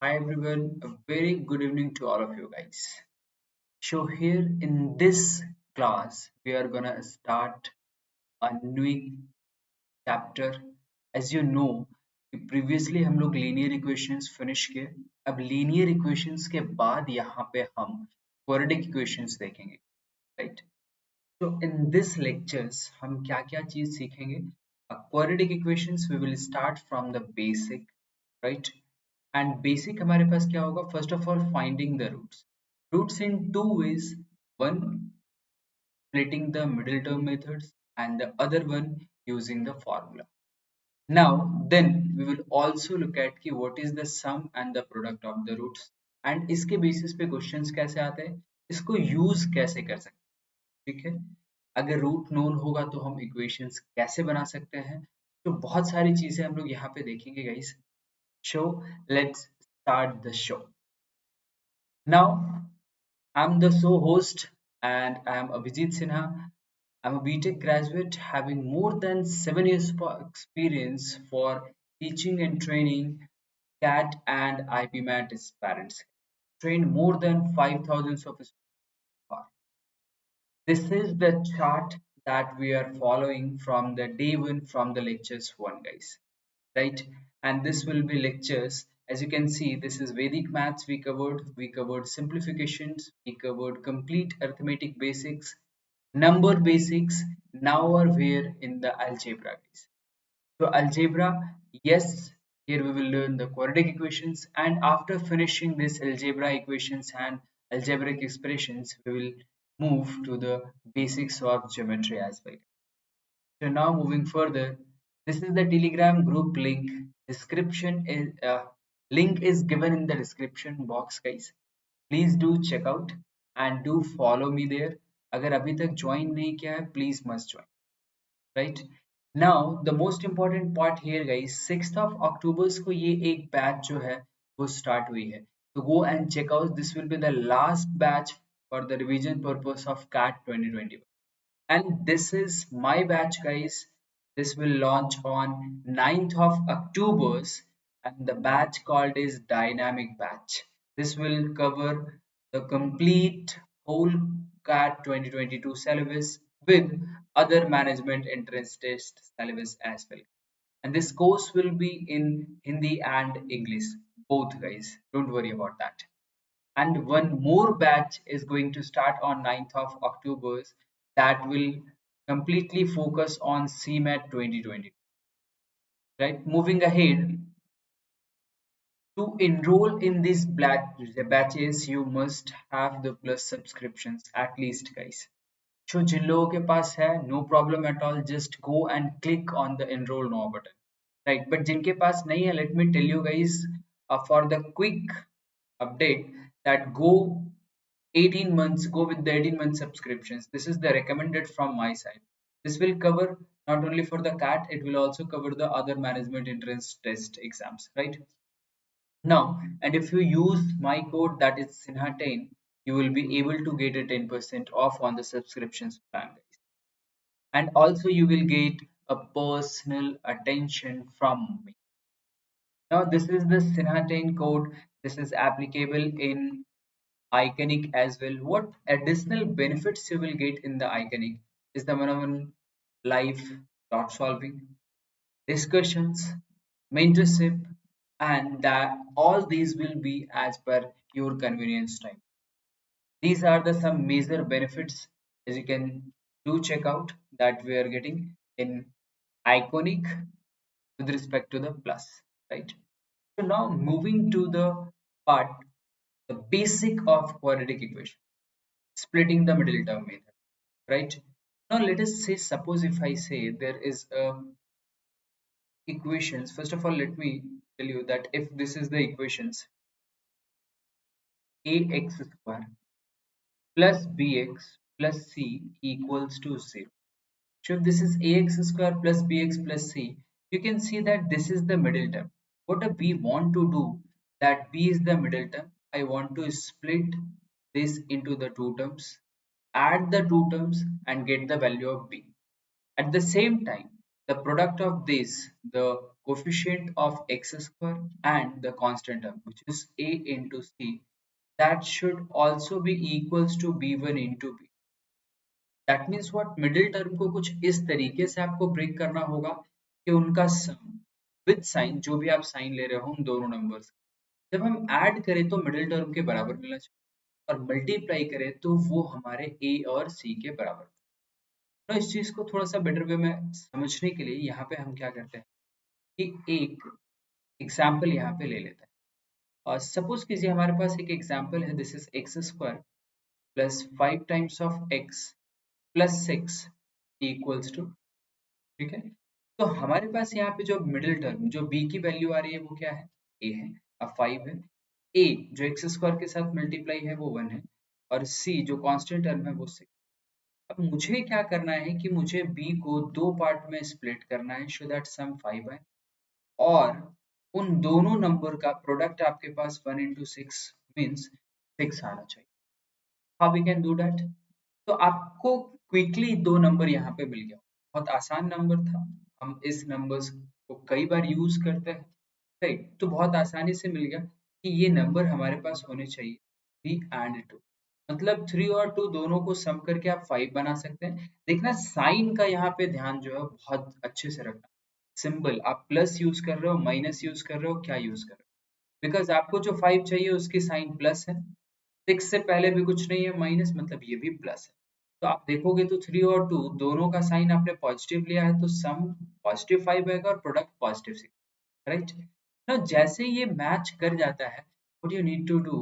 Hi everyone, a very good evening to all of you guys. So here in this class, we are gonna start a new chapter. As you know, कि previously हम लोग linear equations finish किए. अब linear equations के बाद यहाँ पे हम quadratic equations देखेंगे, right? So in this lectures हम क्या-क्या चीज सीखेंगे? Quadratic equations we will start from the basic, right? And basic हमारे पास क्या होगा? First of all, finding the roots. Roots in two ways. One, splitting the middle term methods, and the other one using the formula. Now, then we will also look at कि what is the sum and the product of the roots. And इसके basis पे questions कैसे आते हैं? इसको use कैसे कर सकते हैं? ठीक है? अगर रूट नोन होगा तो हम इक्वेशंस कैसे बना सकते हैं? तो बहुत सारी चीजें हम लोग यहाँ पे देखेंगे guys. So let's start the show. Now, I'm the show host and I'm Abhijit Sinha. I'm a BTech graduate having more than 7 years of experience for teaching and training CAT and IPMAT parents. Trained more than 5,000 of students. This is the chart that we are following from the day one from the lectures one, guys, right? And this will be lectures. As you can see, this is Vedic maths we covered simplifications, we covered complete arithmetic basics, number basics. Now we're in the algebra, guys. So algebra, yes, here we will learn the quadratic equations, and after finishing this algebra equations and algebraic expressions, we will move to the basics of geometry as well. So now moving further, this is the Telegram group link. Description is link is given in the description box, guys. Please do check out and do follow me there. अगर अभी तक join नहीं किया है, please must join. Right? Now the most important part here, guys. 6th of October को ये एक batch जो है वो start हुई है. So go and check out. This will be the last batch for the revision purpose of CAT 2021. And this is my batch, guys. This will launch on 9th of October, and the batch called is dynamic batch. This will cover the complete whole CAT 2022 syllabus with other management entrance test syllabus as well. And this course will be in Hindi and English, both, guys, don't worry about that. And one more batch is going to start on 9th of October that will completely focus on CMAT 2020. Right, moving ahead, to enroll in these batches you must have the plus subscriptions at least, guys. So जिन लोगों के पास है, no problem at all, just go and click on the enroll now button, right? But जिनके पास नहीं है, let me tell you guys, for the quick update, that go 18 months, go with the 18-month subscriptions. This is the recommended from my side. This will cover not only for the CAT, it will also cover the other management entrance test exams, right? Now, and if you use my code, that is Sinha10, you will be able to get a 10% off on the subscriptions plan, guys. And also you will get a personal attention from me. Now this is the Sinha10 code. This is applicable in Iconic as well. What additional benefits you will get in the Iconic is the one-on-one live dot solving, discussions, mentorship, and that all these will be as per your convenience time. These are the some major benefits, as you can do check out, that we are getting in Iconic with respect to the plus, right? So now moving to the part, the basic of quadratic equation, splitting the middle term method, right? Now let us say, suppose if I say there is a equations. First of all, let me tell you that if this is the equations, ax square plus bx plus c equals to 0. So if this is ax square plus bx plus c, you can see that this is the middle term. What do we want to do? That b is the middle term. I want to split this into the two terms, add the two terms and get the value of b. At the same time, the product of this, the coefficient of x square and the constant term which is a into c, that should also be equals to b1 into b. That means what, middle term को कुछ इस तरीके से आपको break करना होगा कि उनका सम विद साइन, जो भी आप साइन ले रहे हो उन दोनों नंबर्स, जब हम ऐड करें तो मिडिल टर्म के बराबर मिलना चाहिए और मल्टीप्लाई करें तो वो हमारे ए और सी के बराबर। तो इस चीज को थोड़ा सा बेटर वे में समझने के लिए यहाँ पे हम क्या करते हैं कि एक एग्जाम्पल यहाँ पे ले लेते हैं। और सपोज कीजिए हमारे पास एक एग्जाम्पल है, this is x square plus 5 times of x plus 6 equals to, ठीक है। तो हमारे पास यहाँ पे जो मिडिल टर्म जो b की वैल्यू आ रही है वो क्या है, a है, अब 5 है। a जो एक्स स्क्वायर के साथ मल्टीप्लाई है वो 1 है और c जो कांस्टेंट टर्म है वो 6। अब मुझे क्या करना है कि मुझे b को दो पार्ट में स्प्लिट करना है सो दैट सम 5 है और उन दोनों नंबर का प्रोडक्ट आपके पास 1 into 6 मीन्स 6 आना चाहिए। How we can do that? तो आपको क्विकली दो नंबर यहाँ पे मिल गया, बहुत आसान नंबर था, हम इस नंबर्स को कई बार यूज करते हैं, राइट। तो बहुत आसानी से मिल गया कि ये नंबर हमारे पास होने चाहिए 3 and 2, मतलब 3 और 2 दोनों को सम करके आप 5 बना सकते हैं। देखना साइन का यहाँ पे ध्यान जो है बहुत अच्छे से रखना। सिंबल आप प्लस यूज कर रहे हो, माइनस यूज कर रहे हो, क्या यूज कर रहे हो, बिकॉज आपको जो 5 चाहिए उसकी साइन प्लस है, 6 से पहले भी कुछ नहीं है माइनस, मतलब ये भी प्लस है। तो आप देखोगे तो 3 और 2 दोनों का साइन आपने पॉजिटिव लिया है तो सम पॉजिटिव 5 आएगा और प्रोडक्ट पॉजिटिव 6, राइट। ना जैसे ही ये मैच कर जाता है, what you need to do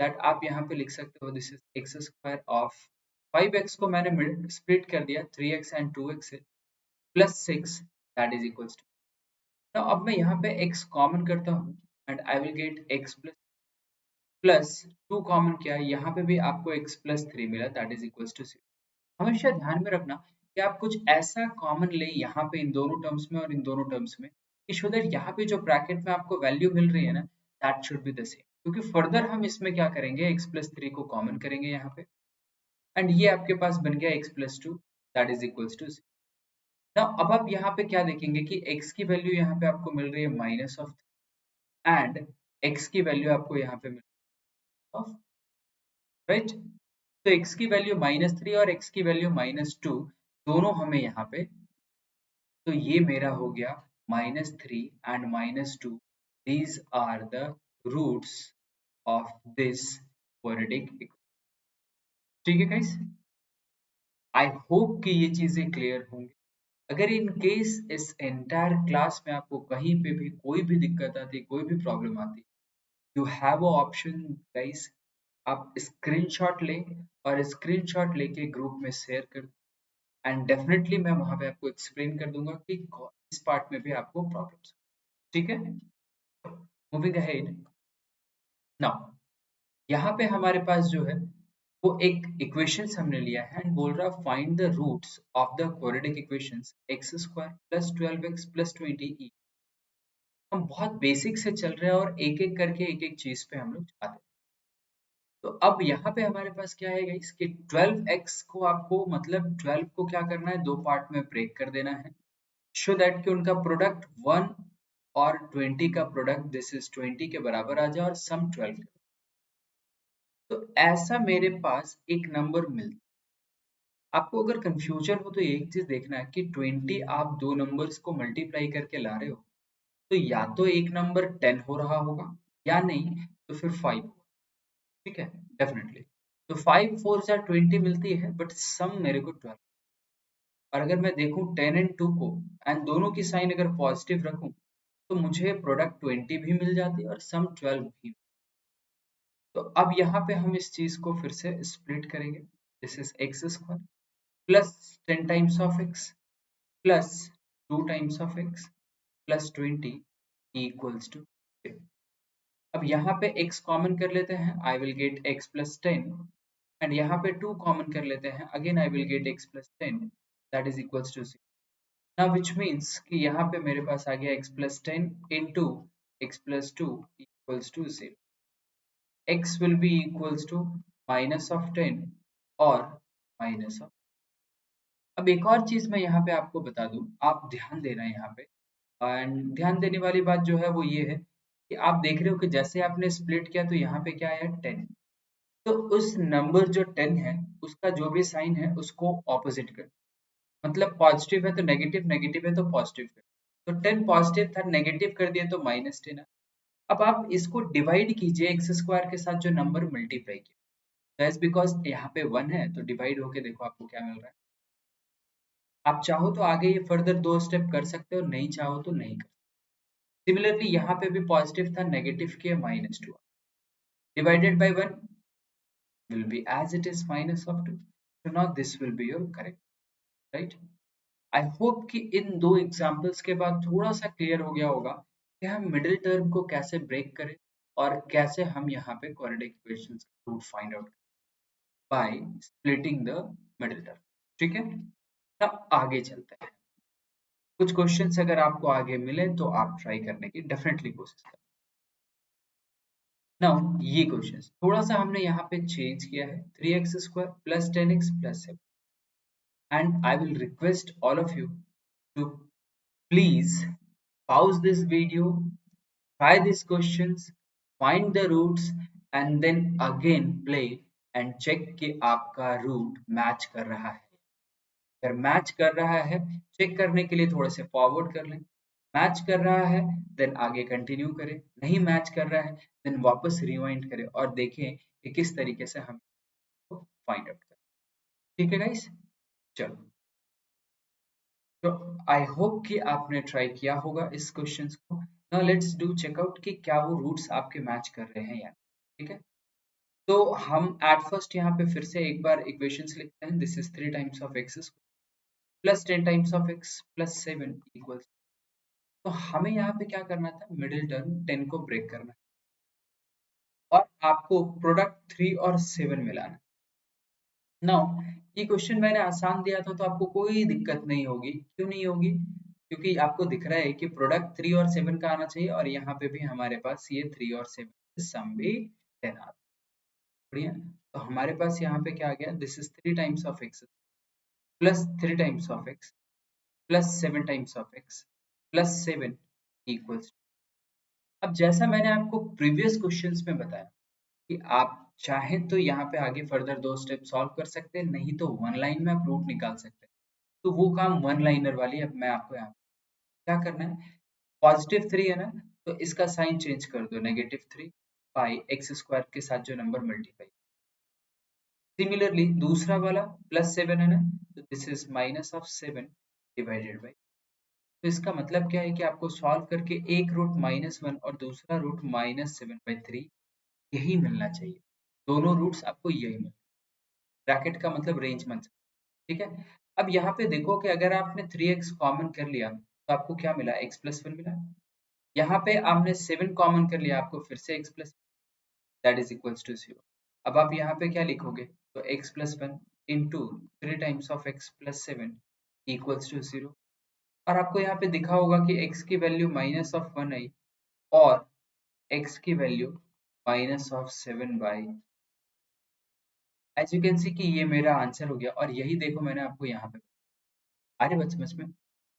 that, आप यहाँ पे लिख सकते हो this is x square of 5x को मैंने स्प्लिट कर दिया 3x एंड 2x से plus 6 that is equals to. Now अब मैं यहाँ पे x कॉमन करता हूँ and I will get x plus 2 common किया, यहाँ पे भी आपको x प्लस 3 मिला दैट इज इक्वल्स टू 0। हमेशा ध्यान में रखना कि आप कुछ ऐसा कॉमन ले यहाँ पे इन दोनों टर्म्स में और इन दोनों टर्म्स में कि सो दैट यहाँ पे जो ब्रैकेट में आपको वैल्यू मिल रही है ना, that should be the same, क्योंकि फर्दर हम इसमें क्या करेंगे x प्लस 3 को कॉमन करेंगे यहाँ पे एंड ये आपके पास बन गया x plus 2 that is equals to 0। Now अब आप यहाँ पे क्या देखेंगे कि x की वैल्यू यहाँ पे आपको मिल रही है माइनस ऑफ एंड x की वैल्यू आपको यहाँ पे मिल रही है ऑफ, राइट। तो x की वैल्यू -3 और x की वैल्यू -2 दोनों हमें यहाँ पे, तो ये मेरा हो गया -3 and -2, these are the roots of this quadratic equation. ठीक है गाइस, आई होप कि ये चीजें क्लियर होंगी। अगर इन केस इस एंटायर क्लास में आपको कहीं पे भी कोई भी दिक्कत आती, कोई भी प्रॉब्लम आती, you have a option guys, आप स्क्रीनशॉट लें और स्क्रीनशॉट लेके ग्रुप में शेयर कर, एंड डेफिनेटली मैं वहां पे आपको एक्सप्लेन कर दूंगा कि इस पार्ट में भी आपको प्रॉब्लम्स, ठीक है। मूविंग अहेड, नाउ यहाँ पे हमारे पास जो है वो एक इक्वेशंस हमने लिया है एंड बोल रहा find the roots of the quadratic equations x square plus 12x plus 20 ई। हम बहुत बेसिक से चल रहे हैं और एक एक करके एक एक चीज पे हम लोग जाते हैं। तो अब यहाँ पे हमारे पास क्या है गाइस कि 12x को आपको, मतलब 12 को क्या करना है, दो पार्ट में ब्रेक कर देना है सो दैट कि उनका प्रोडक्ट 1 और 20 का प्रोडक्ट दिस इज 20 के बराबर आ जाए और सम 12। तो ऐसा मेरे पास एक नंबर मिलता है। आपको अगर कंफ्यूजन हो तो एक चीज देखना है कि 20 आप दो नंबर्स को मल्टीप्लाई करके ला रहे हो, तो या तो एक नंबर 10 हो रहा होगा या नहीं तो फिर 5 होगा, ठीक है, डेफिनेटली। तो 5 4 जा 20 मिलती है बट सम मेरे को 12, और अगर मैं देखूं 10 एंड 2 को एंड दोनों की साइन अगर पॉजिटिव रखूं तो मुझे प्रोडक्ट 20 भी मिल जाती है और सम 12 भी। तो अब यहाँ पे हम इस चीज को फिर से स्प्लिट करेंगे, this is x square plus 10 times of x plus 2 times of x plus 20 equals to. अब यहाँ पे x कॉमन कर लेते हैं, I will get x plus 10 and यहाँ पे 2 कॉमन कर लेते हैं, again I will get x plus 10 that is equals to 0। Now which means कि यहाँ पे मेरे पास आ गया x plus 10 into x plus 2 equals to 0। x will be equals to minus of 10 और minus of। अब एक और चीज मैं यहाँ पे आपको बता दूं, आप ध्यान देना यहाँ पे एंड ध्यान देने वाली बात जो है वो ये है कि आप देख रहे हो कि जैसे आपने स्प्लिट किया तो यहाँ पे क्या आया 10। तो उस नंबर जो 10 है उसका जो भी साइन है उसको ऑपोजिट कर, मतलब पॉजिटिव है तो नेगेटिव, नेगेटिव है तो पॉजिटिव कर। तो 10 पॉजिटिव था, नेगेटिव कर दिया तो -10 है। अब आप इसको डिवाइड कीजिए एक्स स्क्वायर के साथ जो नंबर मल्टीप्लाई किया, दैट्स बिकॉज यहाँ पे 1 है तो डिवाइड होके देखो आपको क्या मिल रहा है। आप चाहो तो आगे ये फर्दर 2 स्टेप कर सकते हो, नहीं चाहो तो नहीं कर। सिमिलरली यहाँ पे भी पॉजिटिव था, नेगेटिव किया -2 divided by 1 will be as it is minus of 2. So now this will be your correct, right? I hope कि इन दो एग्जाम्पल्स के बाद थोड़ा सा क्लियर हो गया होगा कि हम मिडिल टर्म को कैसे ब्रेक करें और कैसे हम यहाँ पे क्वाड्रेटिक इक्वेशंस का root find out by splitting the middle term. ठीक है, तब आगे चलते हैं। कुछ क्वेश्चंस अगर आपको आगे मिले तो आप ट्राई करने की डेफिनेटली कोशिश करें। नाउ ये क्वेश्चंस थोड़ा सा हमने यहाँ पे चेंज किया है, 3x² plus 10x plus 7, and I will request all of you to please pause this video, try these questions, find the roots and then again play and check कि आपका रूट मैच कर रहा है। अगर match कर रहा है, check करने के लिए थोड़े से फॉरवर्ड कर लें। मैच कर रहा है देन आगे कंटिन्यू करें, नहीं मैच कर रहा है देन वापस रिवाइंड करें और देखें कि किस तरीके से हम फाइंड आउट करें। ठीक है गाइस, चलो तो आई होप कि आपने ट्राई किया होगा इस क्वेश्चंस को। नाउ लेट्स डू चेकआउट कि क्या वो रूट्स आपके मैच कर रहे हैं या नहीं। ठीक है, तो हम एट फर्स्ट यहाँ पे फिर से एक बार इक्वेशंस लिखते हैं। This is 3 times of x plus 10 times of x plus 7 equals, तो हमें यहाँ पे क्या करना था, मिडिल टर्म 10 को ब्रेक करना है और आपको प्रोडक्ट 3 और 7 मिलाना। नाउ ये क्वेश्चन मैंने आसान दिया था तो आपको कोई दिक्कत नहीं होगी। क्यों नहीं होगी? क्योंकि आपको दिख रहा है कि प्रोडक्ट 3 और 7 का आना चाहिए और यहाँ पे भी हमारे पास ये 3 और 7 सम भी 10 आ बढ़िया। तो हमारे पास यहाँ पे क्या आ गया, this is 3 times of x plus 3 times of x plus 7 times of x plus 7 equals. अब जैसा मैंने आपको प्रीवियस क्वेश्चंस में बताया कि आप चाहें तो यहाँ पे आगे फर्दर 2 स्टेप सॉल्व कर सकते हैं, नहीं तो वन लाइन में आप रूट निकाल सकते हैं। तो वो काम वन लाइनर वाली अब मैं आपको यहाँ क्या करना है, पॉजिटिव 3 है ना तो इसका साइन चेंज कर दो, -3 बाई एक्स स्क्वायर के साथ जो नंबर मल्टीप्लाई। सिमिलरली दूसरा वाला +7 है ना तो दिस इज -7 डिवाइडेड बाई, तो इसका मतलब क्या है कि आपको सॉल्व करके एक रूट -1 और दूसरा रूट -7/3 यही मिलना चाहिए। दोनों रूट्स आपको यही मिल, ब्रैकेट का मतलब रेंज मत, ठीक है। अब यहाँ पे देखो कि अगर आपने 3x कॉमन कर लिया तो आपको क्या मिला, x+1 मिला। यहाँ पे आपने 7 कॉमन कर लिया, आपको फिर से x+ that is equals to 0। अब आप यहाँ पे क्या लिखोगे, तो x+1 into 3 times of x+7 equals to 0। और आपको यहाँ पे दिखा होगा कि x की वैल्यू -1 आई और x की value -7/, as you can see कि ये मेरा आंसर हो गया और यही देखो मैंने आपको यहाँ पे, आ रही बात समझ में।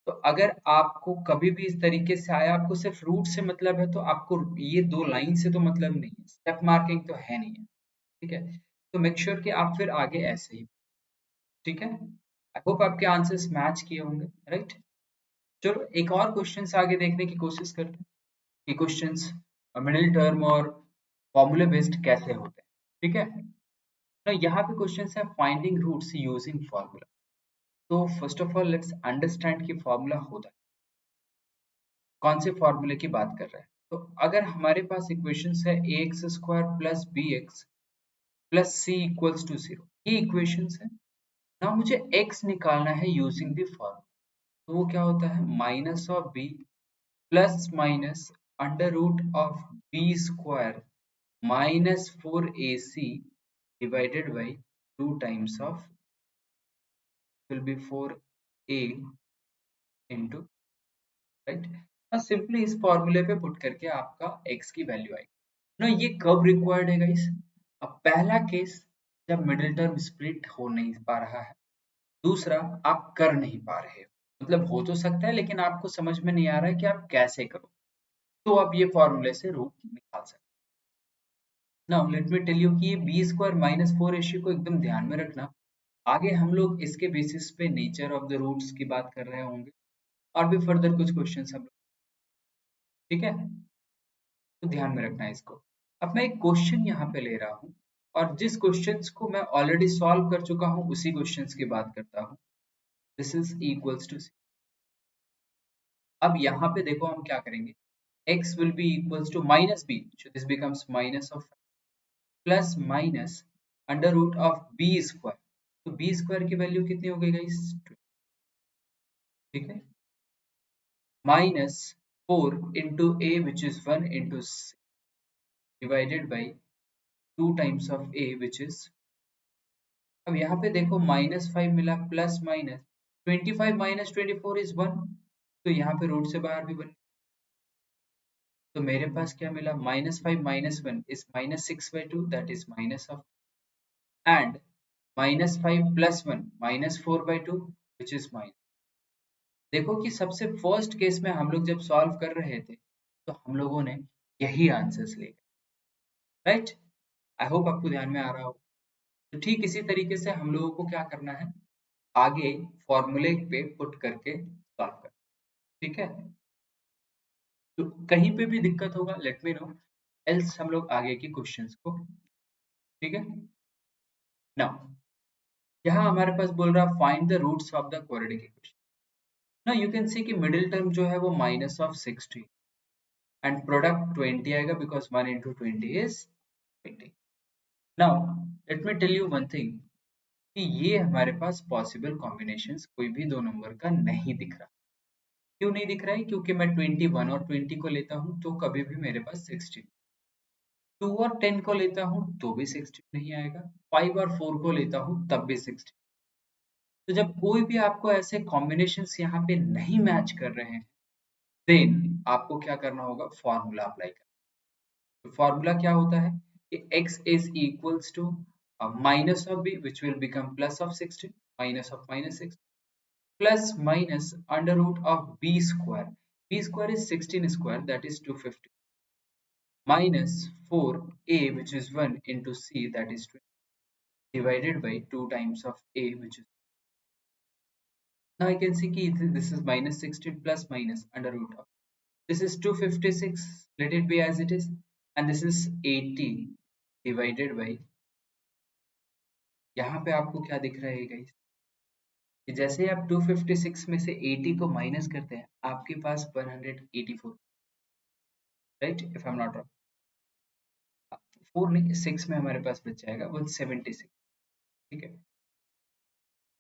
तो अगर आपको कभी भी इस तरीके से आया, आपको सिर्फ रूट से मतलब है तो आपको ये दो लाइन से तो मतलब नहीं है, स्टेप मार्किंग तो है नहीं है। ठीक है, तो मेक श्योर कि आप फिर आगे ऐसे ही, ठीक है। आई होप आपके आंसर्स मैच किए होंगे, राइट। चलो एक और क्वेश्चंस आगे देखने की कोशिश करते हैं कि क्वेश्चंस मिडिल टर्म और फॉर्मूला बेस्ड कैसे होते हैं। ठीक है, तो यहाँ पे क्वेश्चन है फाइंडिंग रूट्स यूजिंग फॉर्मूला। तो first of all let's understand कि फॉर्मूला होता है, कौन से फॉर्मूले की बात कर रहे हैं। तो अगर हमारे पास इक्वेशंस है ax² plus bx plus c equals to 0, ये इक्वेशंस है ना। मुझे x निकालना है यूजिंग द फॉर्मूला, तो वो क्या होता है, minus of b plus minus under root of b square -4ac divided by 2 times of will be 4a into, right. ना सिंपली इस फॉर्मूले पे पुट करके आपका x की वैल्यू आएगी ना। ये कब रिक्वायर्ड है गाइस, अब पहला केस जब मिडिल टर्म स्प्लिट हो नहीं पा रहा है, दूसरा आप कर नहीं पा रहे हो, मतलब हो तो सकता है लेकिन आपको समझ में नहीं आ रहा है कि आप कैसे करो, तो आप ये फॉर्मूले से रूट निकाल सकते हैं। Now let me tell you कि ये b square minus four ratio को एकदम ध्यान में रखना। आगे हम लोग इसके बेसिस पे नेचर ऑफ द रूट्स की बात कर रहे होंगे और भी फर्दर कुछ क्वेश्चंस हम लोग, ठीक है, तो ध्यान में रखना है इसको। अब मैं एक क्वेश्चन यहाँ पे ले रहा हूँ और जिस क्वेश्चंस को मैं ऑलरेडी सॉल्व कर चुका हूँ उसी क्वेश्चंस की बात करता हूँ। दिस इज इक्वल्स टू, अब यहाँ पे देखो हम क्या करेंगे, x will be equals to minus b, so this becomes minus of plus minus under root of b square, तो b square की वैल्यू कितनी हो गई गाइस, ठीक है, minus 4 into a which is 1 into c divided by 2 times of a which is, अब यहाँ पे देखो माइनस 5 मिला प्लस माइनस 25 माइनस 24 इज 1, तो यहाँ पे रूट से बाहर भी 1, तो मेरे पास क्या मिला, minus 5 minus 1 is minus 6/2 that is minus of, and minus 5 plus 1 minus 4/2 which is minus, देखो कि सबसे फर्स्ट केस में हम लोग जब सॉल्व कर रहे थे तो हम लोगों ने यही आंसर्स लिए, राइट, आई होप आपको ध्यान में आ रहा हो। तो ठीक इसी तरीके से हम लोगों को क्या करना है, आगे फॉर्मूले पे पुट करके सॉल्व करना, ठीक है, तो कहीं पे भी दिक्कत होगा लेट मी नो, एल्स हम लोग आगे की क्वेश्चंस को, ठीक है। नाउ यहाँ हमारे पास बोल रहा find the roots of the quadratic equation. ना यू कैन सी कि मिडिल टर्म जो है वो माइनस ऑफ 60 एंड प्रोडक्ट 20 आएगा because 1 into 20 is 20। Now let me tell you one thing कि ये हमारे पास पॉसिबल कॉम्बिनेशंस कोई भी दो नंबर का नहीं दिख रहा। क्यों नहीं दिख रहा है, क्योंकि मैं 21 और 20 को लेता हूँ तो कभी भी मेरे पास 16, 2 और 10 को लेता हूँ तो भी 16 नहीं आएगा, 5 और 4 को लेता हूँ तब भी 16। तो जब कोई भी आपको ऐसे कॉम्बिनेशंस यहाँ पे नहीं मैच कर रहे हैं देन आपको क्या करना होगा, फॉर्मूला अप्लाई करना। तो फॉर्मूला क्या होता है कि x is equals to minus of b which will become plus of 16 minus of minus 6 plus minus under root of b square, b square is 16 square that is 250 minus 4a which is 1 into c that is 20 divided by 2 times of a which is, now I can see ki this is minus 16 plus minus under root of, this is 256, let it be as it is, and this is 80 divided by, यहाँ पे आपको क्या दिख रहा है guys कि जैसे ही आप 256 में से 80 को माइनस करते हैं आपके पास 184, right, if I am not wrong, 4 नहीं 6 में हमारे पास बच जाएगा 176, ठीक है।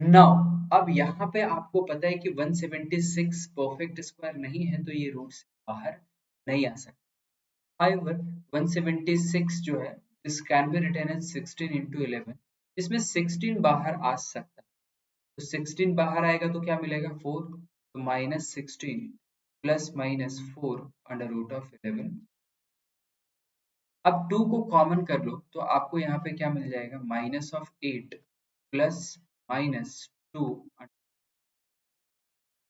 नाउ अब यहाँ पे आपको पता है कि 176 परफेक्ट स्क्वायर नहीं है तो ये रूट से बाहर नहीं आ सकता। However, 176 जो है this can be written as 16 into 11, इसमें 16 बाहर आ सकता है, तो 16 बाहर आएगा तो क्या मिलेगा 4, तो minus 16 plus minus 4 under root of 11। अब 2 को कॉमन कर लो तो आपको यहाँ पे क्या मिल जाएगा, माइनस ऑफ 8 प्लस माइनस 2,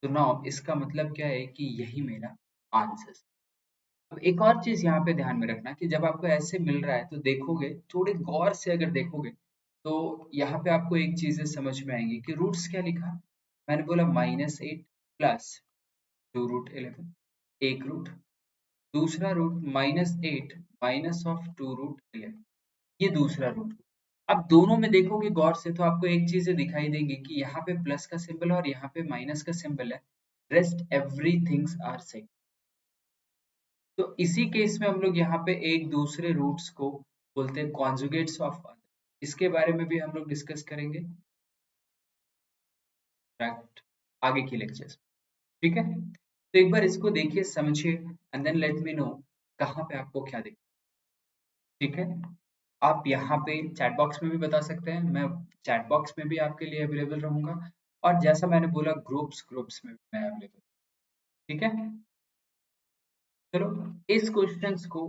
तो नाउ इसका मतलब क्या है कि यही मेरा आंसर। अब एक और चीज यहाँ पे ध्यान में रखना कि जब आपको ऐसे मिल रहा है तो देखोगे थोड़े गौर से अगर देखोगे तो यहाँ पे आपको एक चीजें समझ में आएंगी कि रूट्स क्या लिखा, मैंने बोला -8 प्लस 2√11 एक रूट, दूसरा रूट -8 माइनस ऑफ 2√11 ये दूसरा रूट। अब दोनों में देखोगे गौर से तो आपको एक चीज दिखाई देगी कि यहाँ पे प्लस का सिंबल है और यहाँ पे माइनस का सिंबल है, रेस्ट एवरीथिंग्स आर सेम। तो इसी केस में हम लोग यहाँ पे एक दूसरे रूट्स को बोलते हैं कॉन्जुगेट्स ऑफ अदर, इसके बारे में भी हम लोग डिस्कस करेंगे राइट आगे के लेक्चर्स, ठीक है। तो एक बार इसको देखिए समझिए and then let me know कहाँ पे आपको क्या दिख, ठीक है। आप यहाँ पे चैट बॉक्स में भी बता सकते हैं, मैं चैट बॉक्स में भी आपके लिए अवेलेबल रहूंगा और जैसा मैंने बोला ग्रुप्स ग्रुप्स में भी मैं अवेलेबल, ठीक है। चलो इस क्वेश्चंस को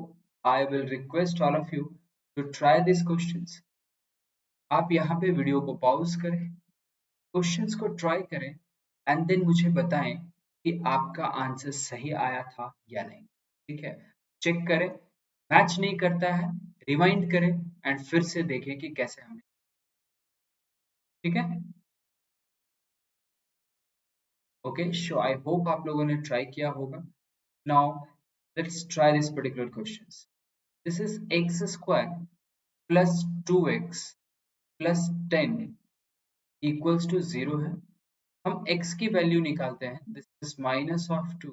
I will request all of you to try this questions. आप यहाँ पे वीडियो को पॉज करें, क्वेश्चंस को ट्राई करें एंड देन मुझे बताएं कि आपका आंसर सही आया था या नहीं। ठीक है, चेक करें, मैच नहीं करता है रिवाइंड करें एंड फिर से देखें कि कैसे हमने। ठीक है, ओके, सो आई होप आप लोगों ने ट्राई किया होगा। Now let's try this particular question. This is x square plus 2x plus 10 equals to 0 है। हम x की वैल्यू निकालते हैं। This is minus of 2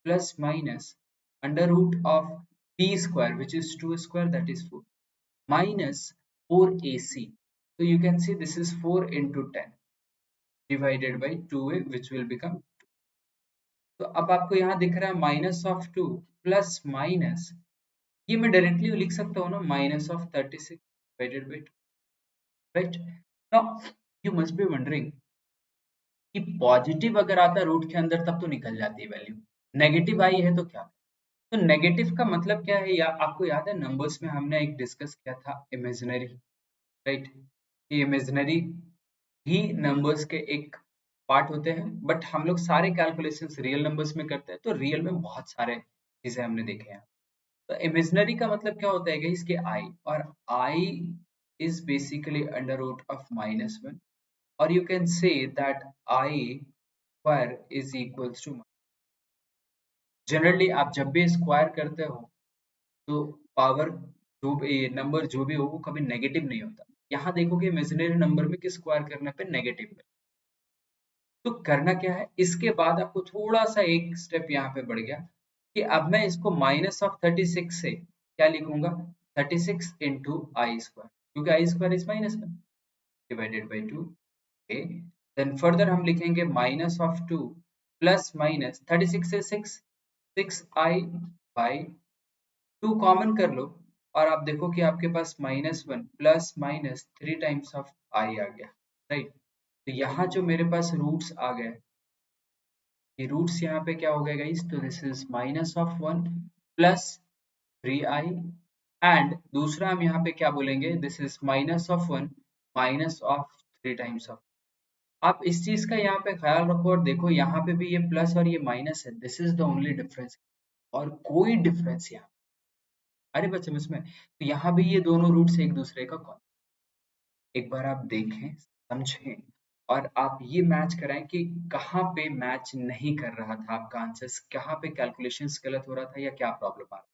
plus minus under root of b square which is 2 square that is 4 minus 4ac. So you can see this is 4 into 10 divided by 2a which will become। तो अब आपको यहाँ दिख रहा है minus of 2 plus minus, ये मैं directly लिख सकता हूँ ना, minus of 36 divided by 2, right. Now you must be wondering कि पॉजिटिव अगर आता है रूट के अंदर तब तो निकल जाती है वैल्यू, नेगेटिव आई है तो क्या। तो नेगेटिव का मतलब क्या है, या आपको याद है नंबर्स में हमने एक डिस्कस किया था इमेजिनरी, राइट। ये इमेजिनरी ही नंबर्स के एक पार्ट होते हैं, बट हम लोग सारे कैलकुलेशंस रियल नंबर्स में करते हैं, तो रियल में बहुत सारे चीजें हमने देखे हैं। तो इमेजिनरी का मतलब क्या होता है कि इसके आई, और i is basically under root of -1, और you can say that i square is equals to, generally आप जब भी स्क्वायर करते हो तो पावर जो भी नंबर जो भी हो वो कभी नेगेटिव नहीं होता। यहाँ देखोगे इमेजिनरी नंबर में कि स्क्वायर करने पे नेगेटिव है। तो करना क्या है, इसके बाद आपको थोड़ा सा एक स्टेप यहाँ पे बढ़ गया कि अब मैं इसको माइनस ऑफ 36 से क्या लिखूंगा, 36 इंटू आई स्क्वायर, क्योंकि i square is -1 divided by 2। Okay, then further हम लिखेंगे माइनस ऑफ 2 प्लस माइनस 36 से 6 आई बाई 2 कॉमन कर लो, और आप देखो कि आपके पास -1 प्लस माइनस 3 टाइम्स ऑफ आई आ गया, राइट। तो यहाँ जो मेरे पास रूट्स आ गए, ये रूट्स यहाँ पे क्या हो गए गाइस, तो this is minus of 1 plus 3i, and दूसरा हम यहाँ पे क्या बोलेंगे, this is minus of 1 minus of 3 times of. आप इस चीज का यहाँ पे ख्याल रखो और देखो यहाँ पे भी ये प्लस और ये माइनस है, this is the only difference, और कोई डिफरेंस यहाँ, अरे बच्चे इसमें तो यहाँ भी ये दोनों रूट्स एक दूसरे का कौन, एक बार आप देखें समझें और आप ये मैच कराएं कि कहाँ पे मैच नहीं कर रहा था आपका आंसर, कहाँ पे कैलकुलेशंस गलत हो रहा था या क्या प्रॉब्लम आ रहा था,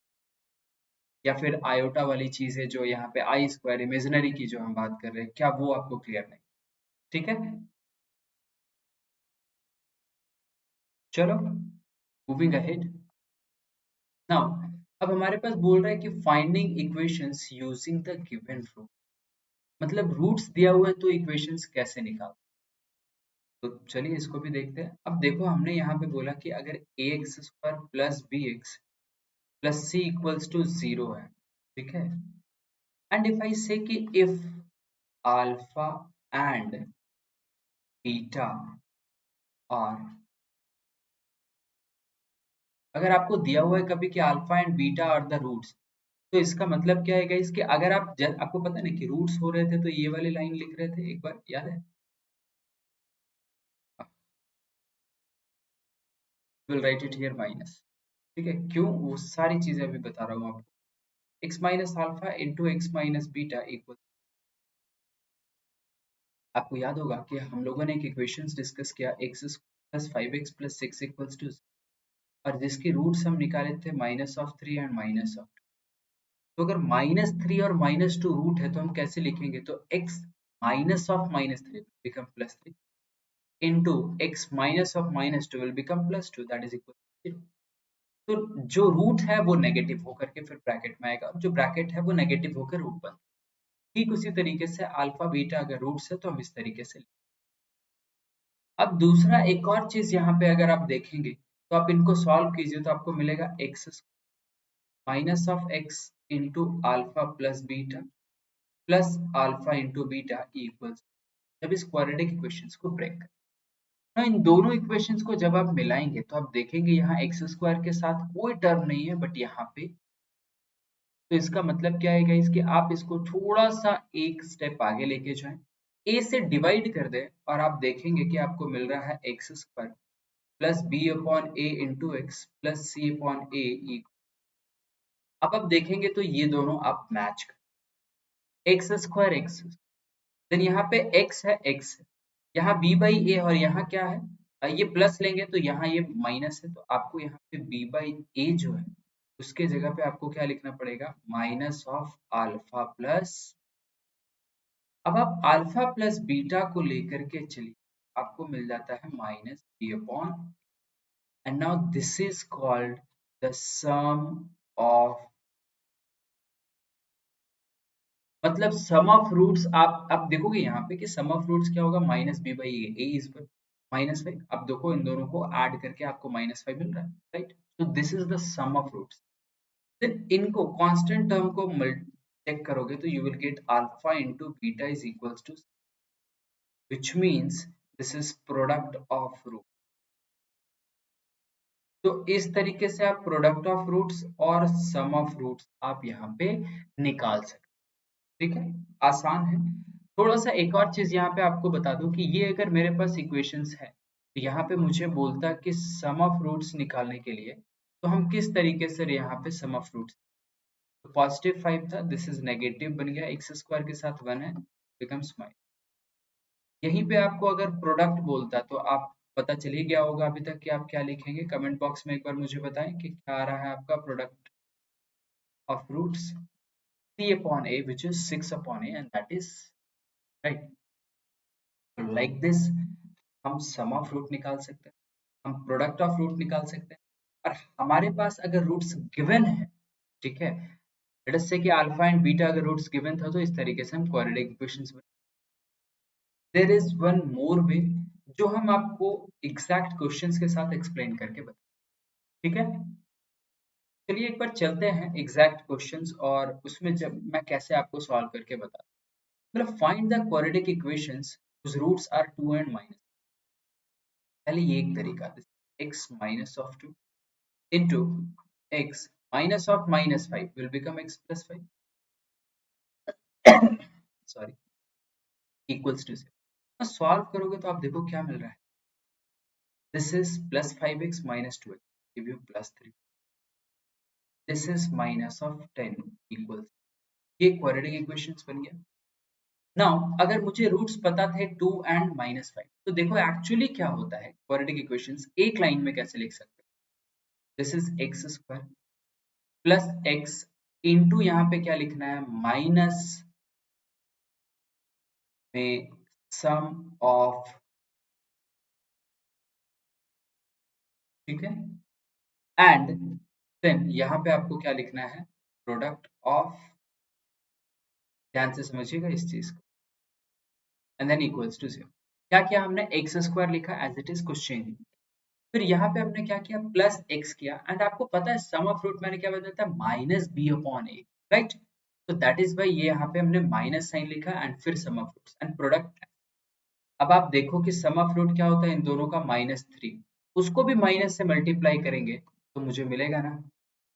या फिर आयोटा वाली चीज है जो यहाँ पे आई स्क्वायर इमेजिनरी की जो हम बात कर रहे हैं, क्या वो आपको क्लियर नहीं। ठीक है, चलो मूविंग अहेड। नाउ अब हमारे पास बोल रहा है कि finding equations using the given root, मतलब रूट्स दिया हुआ है तो इक्वेशंस कैसे निकाल। तो चलिए इसको भी देखते हैं। अब देखो हमने यहाँ पे बोला कि अगर a x square plus b x plus c equals to 0 है, ठीक है, एंड इफ आई से कि if alpha and beta are, अगर आपको दिया हुआ है कभी कि alpha and beta are the roots, तो इसका मतलब क्या है गाइस कि अगर आप आपको पता है ना कि रूट्स हो रहे थे तो ये वाली लाइन लिख रहे थे, एक बार याद है, will write it here minus. ठीक है, क्यों, वो सारी चीजें अभी बता रहा हूँ आपको। x minus alpha into x minus beta equal, आपको याद होगा कि हम लोगों ने एक इक्वेशंस डिस्कस किया, x plus 5x plus 6 equals to, और जिसकी रूट्स हम निकाले थे -3 एंड -2। तो अगर -3 और -2 रूट है तो हम कैसे लिखेंगे, तो x -3 become +3 into x -2 will become +2 that is equal to 0। तो जो रूट है वो नेगेटिव होकर के फिर ब्रैकेट में आएगा, और जो ब्रैकेट है वो नेगेटिव होकर रूट बन, ठीक उसी तरीके से अल्फा बीटा अगर रूट्स है तो हम इस तरीके से। अब दूसरा एक और चीज यहाँ पे अगर आप देखेंगे तो आप इनको सॉल्व कीजिए तो आपको मिलेगा x minus of x into alpha plus beta plus alpha into beta equals, जब इस क्वाड्रेटिक इक्वेशंस को ब्रेक करें। तो इन दोनों इक्वेशंस को जब आप मिलाएंगे तो आप देखेंगे यहाँ एक्स स्क्वायर के साथ कोई टर्म नहीं है, बट यहाँ पे, तो इसका मतलब क्या है गाइस कि आप इसको थोड़ा सा एक स्टेप आगे लेके जाएं, ए से डिवाइड कर दे और आप देखेंगे कि आपको मिल रहा है x square plus b upon a into x plus c upon a. अब आप देखेंगे तो ये दोनों आप मैच कर एक्स स्क्वायर एक्स, देन यहाँ पे x है x है, यहाँ b बाई ए और यहाँ क्या है, ये प्लस लेंगे तो यहाँ ये माइनस है, तो आपको यहाँ पे b बाई ए जो है उसके जगह पे आपको क्या लिखना पड़ेगा, माइनस ऑफ अल्फा प्लस। अब आप अल्फा प्लस बीटा को लेकर के चलिए, आपको मिल जाता है minus b upon, and now this is called the sum of, मतलब सम ऑफ रूट्स। आप देखोगे यहाँ पे कि सम ऑफ रूट्स क्या होगा, minus b by a is minus five. अब देखो इन दोनों को ऐड करके आपको माइनस फाइव मिल रहा है, राइट। तो this is the sum of roots. Then इनको कांस्टेंट टर्म को चेक करोगे तो you will get alpha into beta is equals to, which means this is product of root. तो इस तरीके से आप प्रोडक्ट ऑफ रूट्स और सम ऑफ रूट्स आप यहाँ पे निकाल सकते, ठीक है, आसान है। थोड़ा सा एक और चीज यहाँ पे आपको बता दूं कि ये अगर मेरे पास इक्वेशंस है तो यहाँ पे मुझे बोलता कि सम ऑफ रूट्स निकालने के लिए, तो हम किस तरीके से यहाँ पे सम ऑफ रूट्स, तो पॉजिटिव 5 था, दिस इज नेगेटिव बन गया, एक्स स्क्वायर के साथ 1 है, बिकम्स माइनस। यहीं पे आपको अगर प्रोडक्ट बोलता तो आप पता चल ही गया होगा अभी तक कि आप क्या लिखेंगे। कमेंट बॉक्स में एक बार मुझे बताएं कि क्या आ रहा है आपका product of roots, 3 upon a which is 6 upon a, and that is right. Like this हम सम ऑफ रूट निकाल सकते हैं, हम प्रोडक्ट ऑफ रूट निकाल सकते हैं, और हमारे पास अगर रूट्स गिवन है, ठीक है, लेट अस से कि अल्फा एंड बीटा अगर रूट्स गिवन था तो इस तरीके से हम क्वाड्रेटिक इक्वेशंस बना। देयर इज वन मोर वे जो हम आपको एग्जैक्ट क्वेश्चंस के साथ एक्सप्लेन करके बताएं, ठीक है। चलिए एक बार चलते हैं एग्जैक्ट क्वेश्चंस और उसमें जब मैं कैसे आपको सॉल्व करके बता, मतलब find the quadratic equations whose roots are 2 and minus। पहले ये एक तरीका, x minus of 2 into x minus of minus 5 will become x plus 5 sorry equals to 0। Solve करोगे तो आप देखो क्या मिल रहा है, this is plus 5x minus 2x give you plus 3, this is minus of 10 equals, ये क्वाड्रेटिक इक्वेशंस बन गया। नाउ अगर मुझे रूट्स पता थे 2 एंड माइनस 5, तो देखो एक्चुअली क्या होता है, क्वाड्रेटिक इक्वेशंस एक लाइन में कैसे लिख सकते हो, this is x square plus x into यहाँ पे क्या लिखना है, माइनस में सम ऑफ, ठीक है, एंड देन यहाँ पे आपको क्या लिखना है, प्रोडक्ट ऑफ, ध्यान से समझिएगा इस चीज को, एंड देन इक्वल्स टू 0। क्या किया हमने, एक्स स्क्वायर लिखा एज इट इज, कुछ चेंज नहीं। फिर यहाँ पे हमने क्या किया, प्लस एक्स किया, एंड आपको पता है सम ऑफ रूट मैंने क्या बताया था, माइनस बी अपॉन ए, राइट। तो दैट इज वाई ये यहाँ पे हमने माइनस साइन लिखा एंड फिर सम ऑफ रूट्स एंड प्रोडक्ट। अब आप देखो कि सम ऑफ रूट क्या होता है इन दोनों का, -3, उसको भी माइनस से मल्टीप्लाई करेंगे तो मुझे मिलेगा ना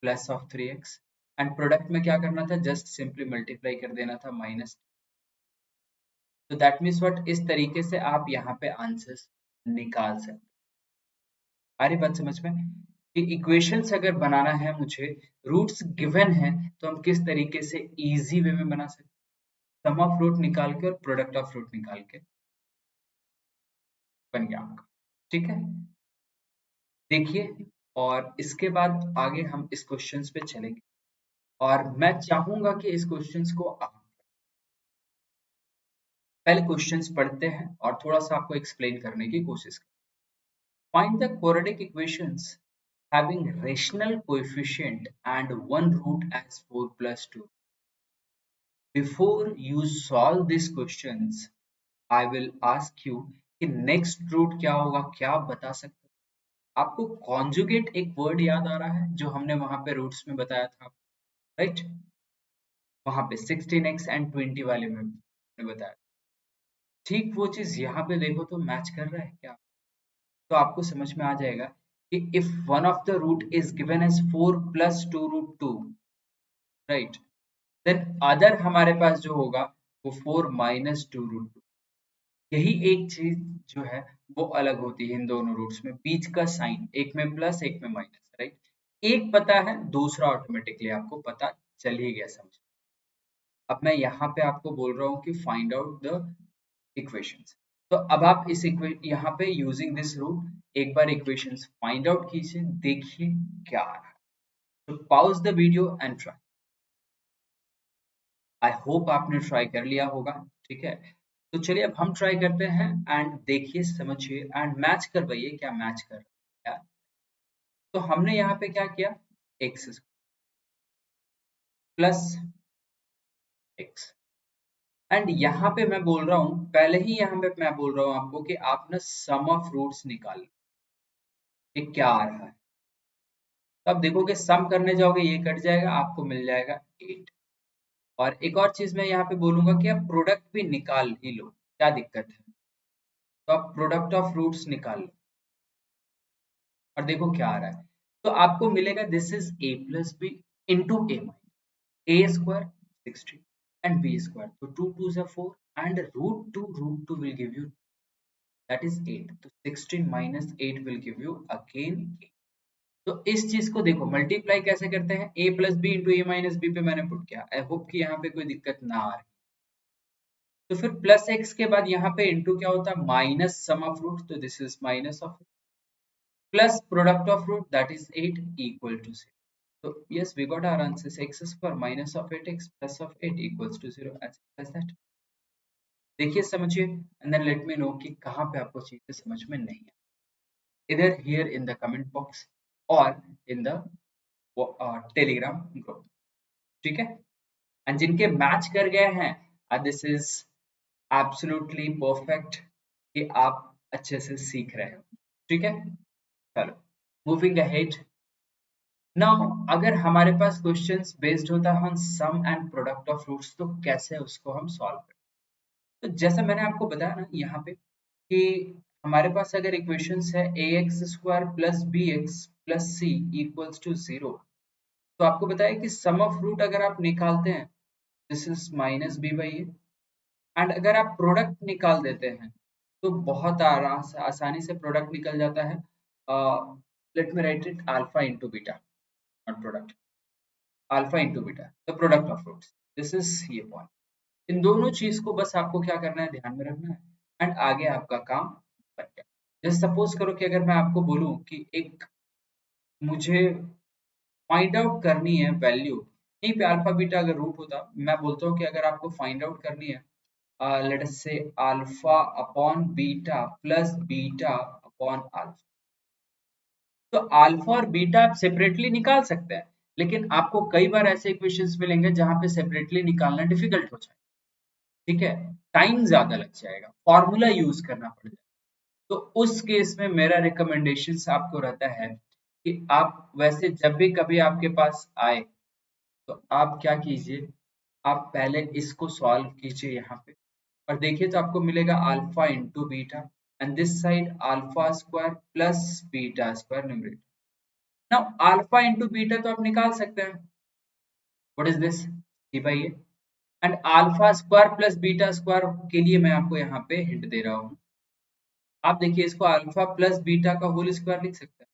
plus of 3x, and product में क्या करना था, जस्ट सिंपली मल्टीप्लाई कर देना था माइनस। तो दैट मीन्स व्हाट, इस तरीके से आप यहाँ पे आंसर्स निकाल सकते। आ रही बात समझ में कि इक्वेशंस अगर बनाना है मुझे, रूट्स गिवन है, तो हम किस तरीके से इजी वे में बना सकते, सम ऑफ रूट निकाल के और प्रोडक्ट ऑफ रूट निकाल के बन गया आपका, ठीक है। देखिए, और इसके बाद आगे हम इस क्वेश्चंस पे चलेंगे, और मैं चाहूंगा कि इस क्वेश्चंस को आप पहले क्वेश्चंस पढ़ते हैं और थोड़ा सा आपको एक्सप्लेन करने की कोशिश करें। Find the quadratic equations having rational coefficient and one root as 4 plus 2। Before you solve these questions, I will ask you कि next root क्या होगा, क्या आप बता सकते हो? आपको conjugate एक word याद आ रहा है जो हमने वहां पे रूट्स में बताया था, राइट, वहां पे 16x एंड 20 वाले में मैंने बताया, ठीक वो चीज यहाँ पे देखो तो मैच कर रहा है क्या, तो आपको समझ में आ जाएगा कि if one of the root is given as 4 plus 2 root 2, right, then other हमारे पास जो होगा वो 4 minus 2 root 2, यही एक चीज जो है वो अलग होती है इन दोनों रूट्स में, बीच का साइन, एक में प्लस एक में माइनस, राइट। एक पता है, दूसरा ऑटोमेटिकली आपको पता चल ही गया, समझ। अब मैं यहाँ पे आपको बोल रहा हूँ कि फाइंड आउट द इक्वेशंस। तो अब आप इस यहाँ पे यूजिंग दिस रूट एक बार इक्वेशंस फाइंड आउट कीजिए, देखिए क्या आ रहा है। तो pause the video and try. I hope आपने ट्राई कर लिया होगा, ठीक है। तो चलिए अब हम ट्राई करते हैं एंड देखिए, समझिए एंड मैच करवाइए क्या मैच कर रहा है। तो हमने यहाँ पे क्या किया, एक्स प्लस एक्स, एंड यहाँ पे मैं बोल रहा हूँ, पहले ही यहाँ पे मैं बोल रहा हूँ आपको कि आप ना सम ऑफ रूट्स निकालिए कि क्या आ रहा है। तो आप देखोगे सम करने जाओगे ये कट जाएगा, आपको मिल जाएगा 8। और एक और चीज मैं यहाँ पे बोलूंगा कि आप प्रोडक्ट भी निकाल ही लो, क्या दिक्कत है। तो आप प्रोडक्ट ऑफ रूट्स निकाल लो और देखो क्या आ रहा है। तो आपको मिलेगा this is a plus b into a minus a square 16 and b square, तो 2 2 is 4 and root 2 will give you that is 8, तो 16 minus 8 will give you again 8। तो इस चीज को देखो मल्टीप्लाई कैसे करते हैं, a plus b into a minus b पे मैंने पुट किया, आई होप कि यहाँ पे कोई दिक्कत ना आ रही। तो फिर प्लस एक्स के बाद यहाँ पे इंटू क्या होता है, माइनस सम ऑफ रूट, तो this is minus of plus product of root that is 8 equal to 0। So yes, we got our answers, x square minus of 8x plus of 8 equals to 0, as simple as that। देखिए समझिए and then let me know कि कहाँ पे आपको चीजें समझ में नहीं है, इधर here in the comment box और इन द टेलीग्राम ग्रुप, ठीक है। एंड जिनके मैच कर गए हैं, दिस इज एब्सोल्युटली परफेक्ट कि आप अच्छे से सीख रहे हो, ठीक है। चलो मूविंग अहेड नाउ, अगर हमारे पास क्वेश्चंस बेस्ड होता है on sum and product of roots, तो कैसे उसको हम सॉल्व करें। तो जैसा मैंने आपको बताया ना यहाँ पे कि हमारे पास अगर इक्वेशंस है a x square plus b x plus c equals to 0, तो आपको बताया कि सम ऑफ रूट अगर आप निकालते हैं, this is minus b by a, and अगर आप प्रोडक्ट निकाल देते हैं तो बहुत आसानी से प्रोडक्ट निकल जाता है। Let me write it, alpha into beta, not product, alpha into beta the product of roots, this is ये पॉइंट। इन दोनों चीज को बस आपको क्या करना है, ध्यान में रखना है एंड आगे आपका काम बन गया। जैसे सपोज करो कि अगर मैं आपको बोलूं कि एक मुझे फाइंड आउट करनी है वैल्यू, यहीं पे अल्फा बीटा अगर रूट होता, मैं बोलता हूँ कि अगर आपको फाइंड आउट करनी है, लेट अस से alpha upon beta plus beta upon alpha, तो अल्फा और बीटा आप सेपरेटली निकाल सकते हैं, लेकिन आपको कई बार ऐसे इक्वेशंस मिलेंगे जहां पे सेपरेटली निकालना डिफिकल्ट हो जाए, ठीक है, टाइम ज्यादा लग जाएगा, फॉर्मूला यूज करना पड़ जाएगा। तो उस केस में मेरा रिकमेंडेशन आपको रहता है कि आप वैसे जब भी कभी आपके पास आए, तो आप क्या कीजिए, आप पहले इसको सॉल्व कीजिए यहाँ पे और देखिए, तो आपको मिलेगा alpha into beta and this side alpha square plus beta square numerator. Now alpha into beta तो आप निकाल सकते हैं, what is this, c by a, and alpha square plus beta square के लिए मैं आपको यहाँ पे हिंट दे रहा हूँ, आप देखिए इसको अल्फा प्लस बीटा का होल स्क्वायर लिख सकते हैं,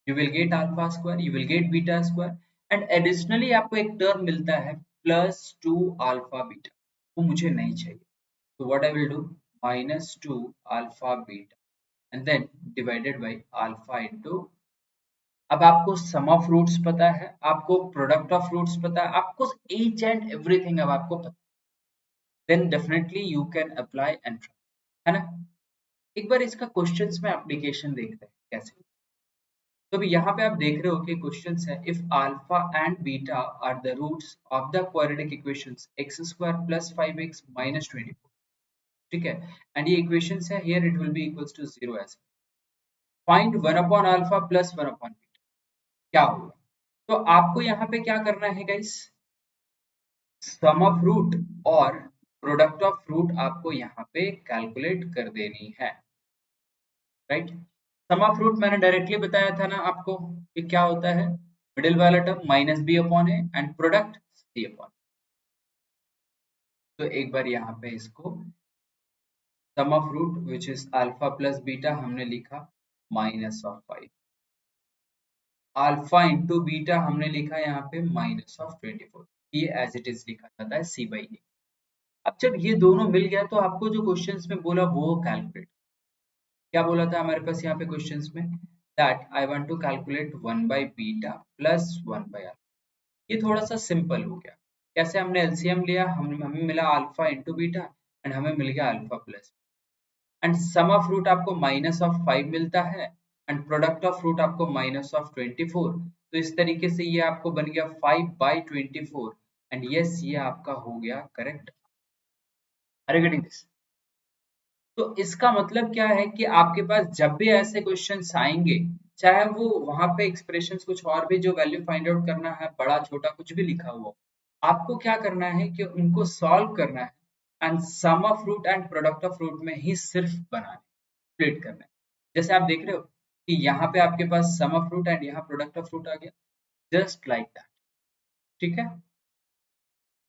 you will get alpha square, you will get beta square, and additionally आपको एक टर्म मिलता है प्लस 2 अल्फा बीटा, वो मुझे नहीं चाहिए, तो what I will do, minus 2 alpha beta and then divided by alpha into, अब आपको सम ऑफ रूट्स पता है, आपको प्रोडक्ट ऑफ रूट्स पता है, आपको ईच एंड एवरीथिंग अब आपको पता, then definitely you can apply and try, है ना। एक बार इसका क्वेश्चंस में एप्लीकेशन देखते हैं कैसे। तो अभी यहाँ पे आप देख रहे हो कि क्वेश्चन है, if alpha and beta are the roots of the quadratic equations x square plus 5x minus 24, ठीक है, एंड ये इक्वेशंस है, here it will be equals to 0 as, find 1 upon alpha plus 1 upon beta, क्या होगा। तो आपको यहाँ पे क्या करना है गाइस, सम ऑफ रूट और प्रोडक्ट ऑफ रूट आपको यहाँ पे कैलकुलेट कर देनी है, राइट। सम ऑफ रूट मैंने डायरेक्टली बताया था ना आपको कि क्या होता है, मिडिल वाला term minus b upon a and product c upon, तो एक बार यहाँ पे इसको sum of root which is alpha plus beta हमने लिखा -5, अल्फा इंटू बीटा हमने लिखा यहाँ पे -24, ये एज इट इज लिखा जाता है C/A। अब जब ये दोनों मिल गया तो आपको जो क्वेश्चंस में बोला वो कैलकुलेट, क्या बोला था हमारे पास यहाँ पे क्वेश्चंस में, that I want to calculate 1 by beta plus 1 by alpha. ये थोड़ा सा सिंपल हो गया, कैसे हमने एलसीएम लिया, हमें मिला अल्फा इंटू बीटा एंड हमें मिल गया alpha plus, and sum of root आपको -5 मिलता है एंड प्रोडक्ट ऑफ रूट आपको -24, तो इस तरीके से ये आपको बन गया 5/24 एंड यस ये आपका हो गया correct. Are you getting this? तो इसका मतलब क्या है कि आपके पास जब भी ऐसे क्वेश्चंस आएंगे, चाहे वो वहां पे एक्सप्रेशंस कुछ और भी जो वैल्यू फाइंड आउट करना है, बड़ा छोटा कुछ भी लिखा हुआ, आपको क्या करना है कि उनको सॉल्व करना है and sum of root and product of root में ही सिर्फ बनाना है, स्प्लिट करना है। जैसे आप देख रहे हो कि यहाँ पे आपके पास सम ऑफ रूट एंड यहाँ प्रोडक्ट ऑफ रूट आ गया, जस्ट लाइक दैट। ठीक है,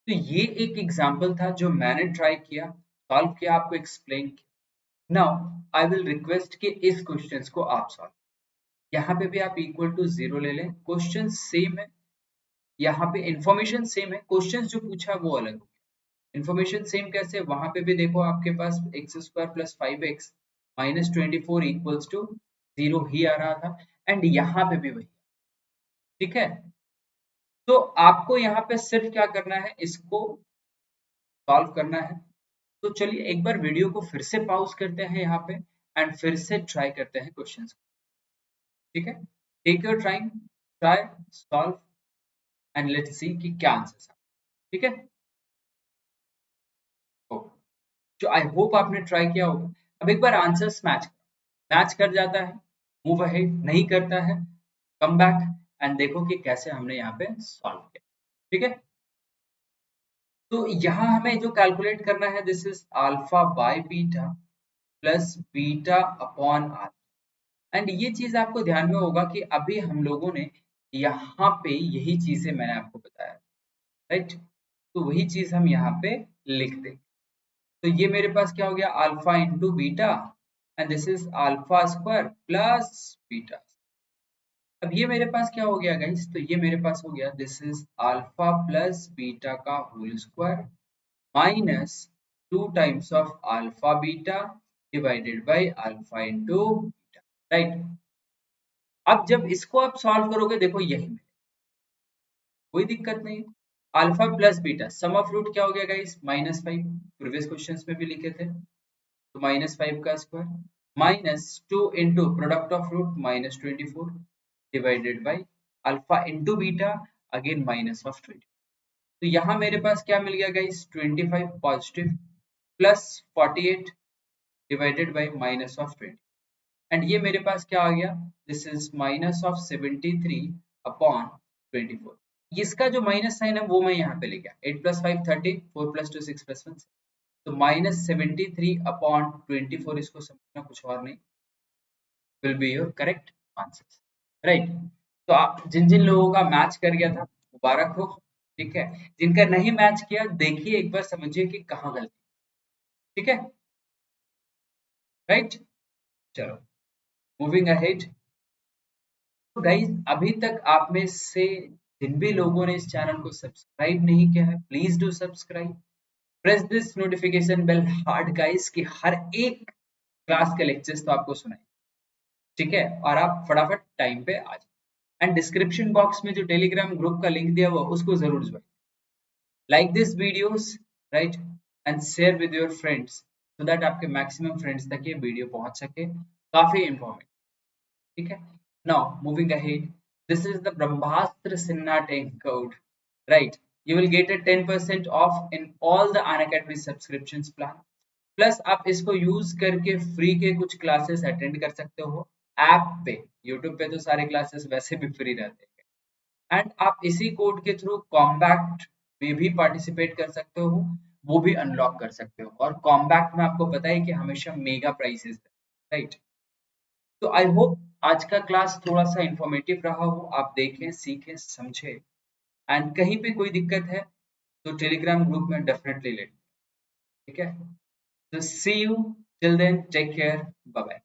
तो ये एक एग्जांपल था जो मैंने ट्राई किया, सॉल्व किया, आपको एक्सप्लेन किया। नाउ आई विल रिक्वेस्ट कि इस क्वेश्चंस को आप सॉल्व, यहाँ पे भी आप इक्वल टू 0 ले लें, क्वेश्चन सेम है, यहाँ पे इंफॉर्मेशन सेम है, क्वेश्चन जो पूछा वो अलग हो गया। इंफॉर्मेशन सेम कैसे, वहां पे भी देखो आपके पास x² plus 5x -24 equals to 0 ही आ रहा था एंड यहाँ पे भी वही। ठीक है, तो आपको यहाँ पे सिर्फ क्या करना है, इसको सॉल्व करना है। तो चलिए एक बार वीडियो को फिर से पॉज करते हैं यहाँ पे एंड फिर से ट्राई करते हैं क्वेश्चंस। ठीक है, take your time, try, solve and let's see कि क्या आंसर्स है। ठीक है, तो जो आई होप आपने ट्राई किया होगा। अब एक बार आंसर्स मैच कर जाता है, मूव अहेड, नहीं करता है कम बैक एंड देखो कि कैसे हमने यहाँ पे सॉल्व किया। ठीक है, तो यहाँ हमें जो कैलकुलेट करना है, this is alpha by beta plus beta upon आर। एंड ये चीज आपको ध्यान में होगा कि अभी हम लोगों ने यहाँ पे यही चीजें मैंने आपको बताया, राइट, तो वही चीज हम यहाँ पे लिख देंगे। तो ये मेरे पास क्या हो गया, alpha into beta and this is alpha square plus beta. अब ये मेरे पास क्या हो गया गाइस, तो ये मेरे पास हो गया this is alpha plus beta का whole square minus 2 times of alpha beta divided by alpha into beta, right. अब जब इसको आप सॉल्व करोगे, देखो यही में कोई दिक्कत नहीं, alpha plus beta sum of root क्या हो गया गाइस, -5, प्रीवियस क्वेश्चंस में भी लिखे थे, तो -5 का square minus 2 into product of root -24 divided by alpha into beta again -20। तो यहाँ मेरे पास क्या मिल गया guys, 25 positive plus 48 divided by -20 and ये मेरे पास क्या आ गया, दिस इज -73 अपॉन 24। इसका जो माइनस साइन है वो मैं यहाँ पे ले गया, 8 प्लस 5 30, 4 प्लस 2 6 प्लस 1, तो -73 अपॉन 24, इसको समझना कुछ और नहीं, will be your correct answer, right. तो आप जिन जिन लोगों का मैच कर गया था मुबारक हो, ठीक है, जिनका नहीं मैच किया देखिए एक बार, समझिए कि कहाँ गलती। ठीक है, राइट, चलो मूविंग अहेड। तो गाइस अभी तक आप में से जिन भी लोगों ने इस चैनल को सब्सक्राइब नहीं किया है, please do subscribe, press this notification bell hard guys, कि हर एक क्लास के लेक्चर्स तो आपको सुनाए। ठीक है, और आप फटाफट टाइम पे आ जाए एंड डिस्क्रिप्शन बॉक्स में जो टेलीग्राम ग्रुप का लिंक दिया हुआ उसको जरूर join, like this videos, right, and share with your friends so that आपके मैक्सिमम फ्रेंड्स तक ये वीडियो पहुंच सके, काफी इंफॉर्मेटिव। ठीक है, now moving ahead, this is the Brahmastra Sinha tank code, right? You will get a 10% off in all the Unacademy subscriptions plan, plus आप इसको यूज करके फ्री के कुछ क्लासेस अटेंड कर सकते हो ऐप पे, यूट्यूब पे तो सारे क्लासेस वैसे भी फ्री रहते हैं एंड आप इसी कोड के थ्रू कॉम्बैक्ट में भी पार्टिसिपेट कर सकते हो, वो भी अनलॉक कर सकते हो, और कॉम्बैक्ट में आपको पता है कि हमेशा मेगा प्राइसेस है, राइट। तो आई होप आज का क्लास थोड़ा सा इंफॉर्मेटिव रहा हो, आप देखें, सीखें, समझे एंड कहीं पे कोई दिक्कत है तो टेलीग्राम ग्रुप में डेफिनेटली ले, ठीक है। तो सी you Till then, take care. Bye bye.